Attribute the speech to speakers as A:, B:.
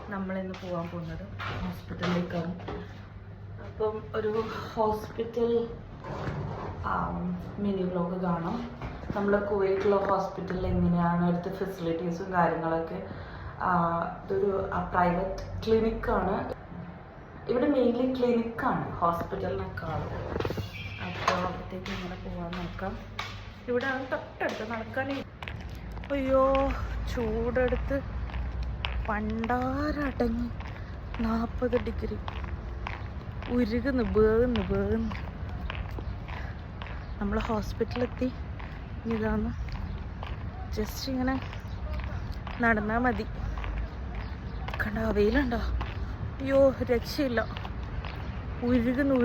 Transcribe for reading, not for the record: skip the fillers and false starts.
A: നമ്മളിന്ന് പോകാൻ പോകുന്നത് ഹോസ്പിറ്റലിലേക്കാണ്. അപ്പം ഒരു ഹോസ്പിറ്റൽ മിനി വ്ലോഗ് കാണാം. നമ്മൾ കുവൈറ്റിലെ ഹോസ്പിറ്റലിൽ എങ്ങനെയാണ് അടുത്ത ഫെസിലിറ്റീസും കാര്യങ്ങളൊക്കെ. ഇതൊരു പ്രൈവറ്റ് ക്ലിനിക്കാണ്. ഇവിടെ മെയിൻലി ക്ലിനിക്കാണ് ഹോസ്പിറ്റലിനേക്കാളും. അപ്പോൾ അവിടത്തേക്ക് ഇങ്ങനെ പോകാൻ നോക്കാം. ഇവിടെ തൊട്ടടുത്ത് നടക്കാനേ. അയ്യോ, ചൂടെടുത്ത് പണ്ടാരടങ്ങി 40 ഡിഗ്രി ഉരുകുന്നു, വേകുന്നു. നമ്മൾ ഹോസ്പിറ്റലെത്തി. ഇതാണ് ജസ്റ്റ് ഇങ്ങനെ നടന്നാൽ മതി. കണ്ടോ, വെയിലുണ്ടോ? അയ്യോ, രക്ഷയില്ല. ഉരുകുന്നു.